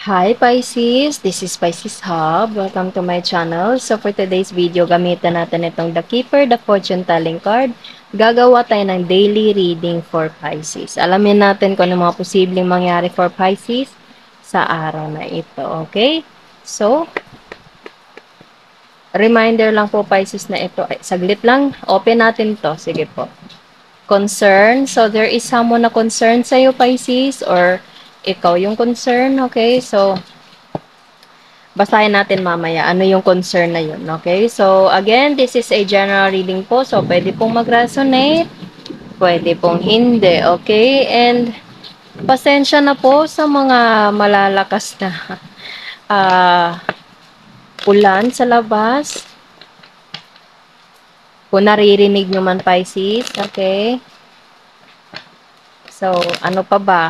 Hi Pisces, this is Pisces Hub. Welcome to my channel. So for today's video, gamitan natin itong The Keeper, the Fortune Telling card. Gagawa tayo ng daily reading for Pisces. Alamin natin kung ano mga posibleng mangyari for Pisces sa araw na ito. Okay? So, reminder lang po Pisces na ito. Ay, saglit lang. Open natin to. Sige po. Concern. So, there is someone na concerned sa'yo Pisces or ikaw yung concern. Okay? So, basahin natin mamaya ano yung concern na yun, okay? So, again, this is a general reading po. So, pwede pong mag-resonate, pwede pong hindi, okay? And, pasensya na po sa mga malalakas na uh, ulan sa labas. Kung naririnig nyo man, Pisces, okay? So, ano pa ba?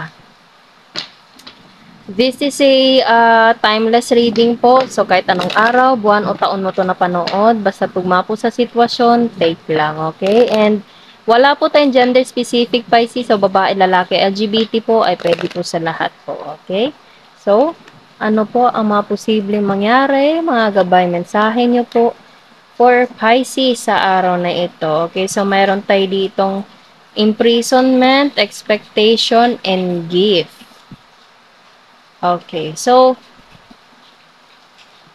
This is a timeless reading po. So, kahit anong araw, buwan o taon mo to napanood, basta tugma po sa sitwasyon, take lang, okay? And, wala po tayong gender specific Pisces, so babae, lalaki, LGBT po, ay pwede po sa lahat po, okay? So, ano po ang mga posibleng mangyari, mga gabay mensahe nyo po for Pisces sa araw na ito, okay? So, mayroon tayo ditong imprisonment, expectation, and gift. Okay, so,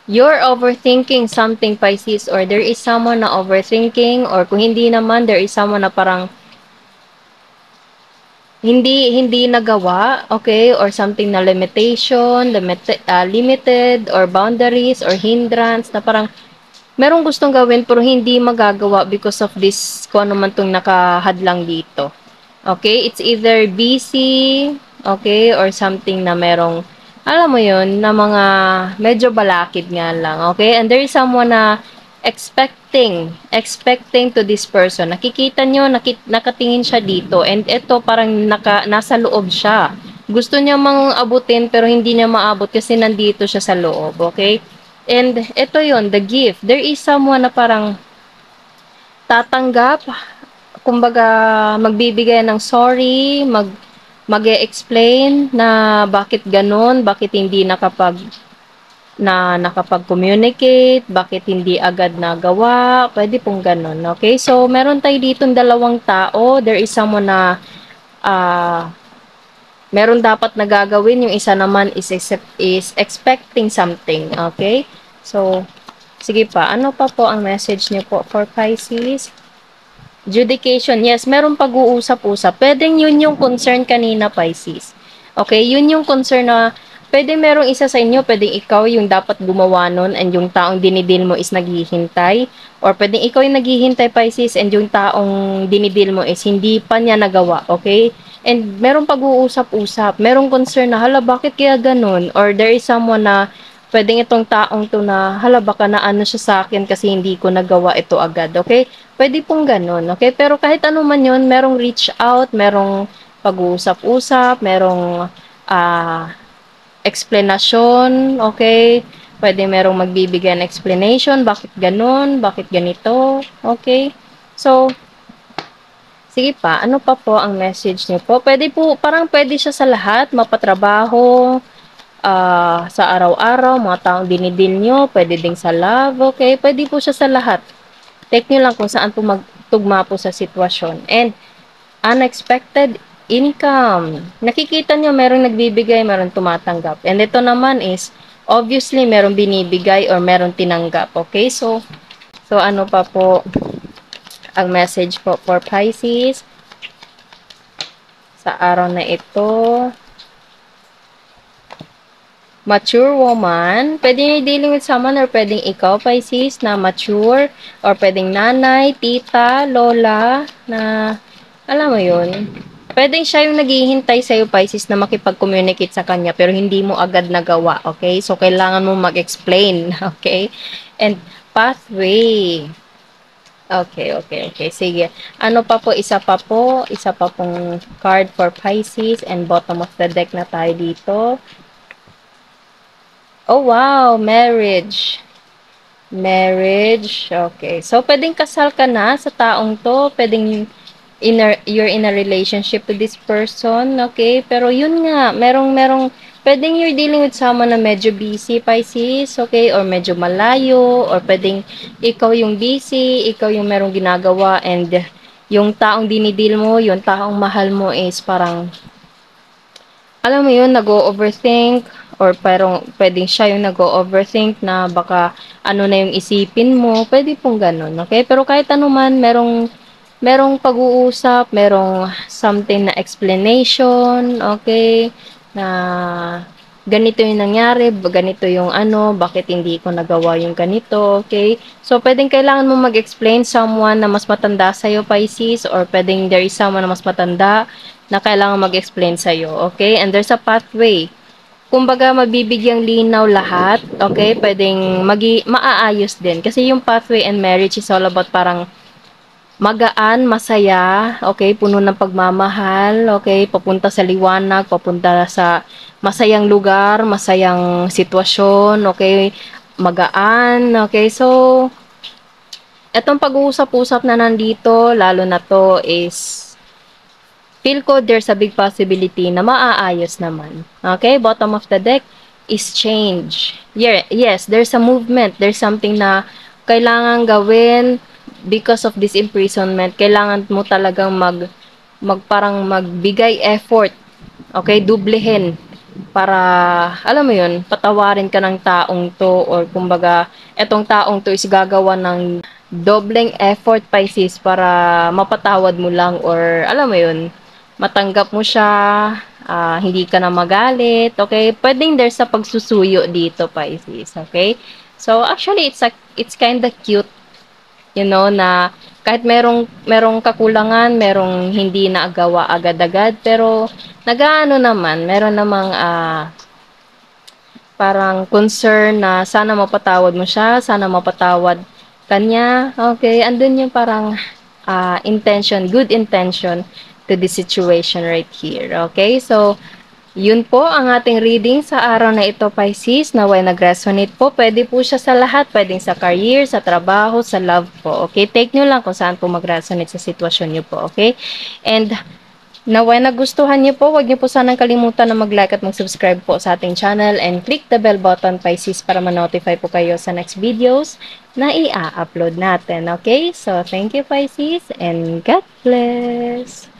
you're overthinking something, Pisces, or there is someone na overthinking, or kung hindi naman, there is someone na parang hindi nagawa, okay, or something na limitation, limited, or boundaries, or hindrance, na parang merong gustong gawin, pero hindi magagawa because of this, kung ano man itong nakahadlang dito. Okay, it's either busy, okay, or something na merong, alam mo yun, na mga medyo balakid nga lang, okay? And there is someone na expecting to this person. Nakikita nyo, nakatingin siya dito, and ito parang nasa loob siya. Gusto niya mang abutin, pero hindi niya maabot kasi nandito siya sa loob, okay? And ito yon, the gift. There is someone na parang tatanggap, kumbaga magbibigay ng sorry, mag-e-explain na bakit ganun, bakit hindi nakapag-communicate, bakit hindi agad nagawa, pwede pong ganun, okay? So, meron tayo ditong dalawang tao, there is someone na meron dapat nagagawin, yung isa naman is expecting something, okay? So, sige pa, ano pa po ang message niyo po for Pisces? Judication, yes, meron pag-uusap-usap. Pwedeng yun yung concern kanina, Pisces. Okay, yun yung concern na pwede merong isa sa inyo, pwedeng ikaw yung dapat gumawa nun and yung taong dinidil mo is naghihintay. Or pwedeng ikaw yung naghihintay, Pisces, and yung taong dinidil mo is hindi pa niya nagawa, okay? And merong pag-uusap-usap, merong concern na, hala, bakit kaya ganun? Or there is someone na pwedeng itong taong to na, hala, baka na ano siya sa akin kasi hindi ko nagawa ito agad, okay? Pwede pong ganun, okay? Pero kahit ano man yun, merong reach out, merong pag-uusap-usap, merong explanation, okay? Pwede merong magbibigay ng explanation, bakit ganun, bakit ganito, okay? So, sige pa, ano pa po ang message niyo po? Pwede po, parang pwede siya sa lahat, mapatrabaho, sa araw-araw, mga taong dinidil nyo, pwede ding sa love, okay? Pwede po siya sa lahat. Take nyo lang kung saan po magtugma po sa sitwasyon. And, unexpected income. Nakikita nyo, merong nagbibigay, merong tumatanggap. And ito naman is, obviously, merong binibigay or merong tinanggap. Okay? So ano pa po ang message po for Pisces sa araw na ito? Mature woman, pwedeng dealing with someone or pwedeng ikaw, Pisces, na mature, or pwedeng nanay, tita, lola, na, alam mo yun, pwedeng siya yung naghihintay sa'yo, Pisces, na makipag-communicate sa kanya, pero hindi mo agad nagawa, okay? So, kailangan mo mag-explain, okay? And, pathway. Okay. Sige. Ano pa po? Isa pa pong card for Pisces and bottom of the deck na tayo dito. Oh, wow. Marriage. Okay. So, pwedeng kasal ka na sa taong to. Pwedeng you're in a relationship with this person. Okay. Pero yun nga, merong Pwedeng you're dealing with someone na medyo busy, Pisces, okay? Or medyo malayo, or pwedeng ikaw yung busy, ikaw yung merong ginagawa, and yung taong dinidil mo, yung taong mahal mo is parang, alam mo yun, nag-o-overthink, or parang pwedeng siya yung nag-o-overthink na baka ano na yung isipin mo, pwede pong ganun, okay? Pero kahit ano man, merong pag-uusap, merong something na explanation, okay? Na ganito yung nangyari, ganito yung ano, bakit hindi ko nagawa yung ganito, okay? So, pwedeng kailangan mo mag-explain someone na mas matanda sa'yo, Pisces, or pwedeng there is someone na mas matanda na kailangan mag-explain sa'yo, okay? And there's a pathway. Kumbaga, mabibigyang linaw lahat, okay? Pwedeng maaayos din. Kasi yung pathway and marriage is all about parang magaan, masaya, okay, puno ng pagmamahal, okay, papunta sa liwanag, papunta sa masayang lugar, masayang sitwasyon, okay, magaan, okay, so, etong pag-uusap-usap na nandito, lalo na to is, feel ko there's a big possibility na maaayos naman, okay, bottom of the deck is change, yeah, yes, there's a movement, there's something na kailangan gawin, because of this imprisonment, kailangan mo talagang parang magbigay effort, okay, dublehin, para, alam mo yun, patawarin ka ng taong to, or kumbaga, etong taong to is gagawa ng dobleng effort, Pisces, para mapatawad mo lang, or, alam mo yun, matanggap mo siya, hindi ka na magalit, okay? Pwedeng there's sa pagsusuyo dito, Pisces, okay? So, actually, it's kind of cute, you know, na kahit merong kakulangan, merong hindi naagawa agad-agad, pero nagaano naman, meron namang parang concern na sana mapatawad mo siya, sana mapatawad kanya, okay, andun yung parang intention, good intention to the situation right here, okay, so yun po ang ating reading sa araw na ito, Pisces, naway nag-resonate po. Pwede po siya sa lahat. Pwedeng sa career, sa trabaho, sa love po. Okay? Take nyo lang kung saan po mag-resonate sa sitwasyon nyo po. Okay? And naway nagustuhan nyo po, huwag nyo po sanang kalimutan na mag-like at mag-subscribe po sa ating channel and click the bell button, Pisces, para ma-notify po kayo sa next videos na i-upload natin. Okay? So, thank you, Pisces, and God bless!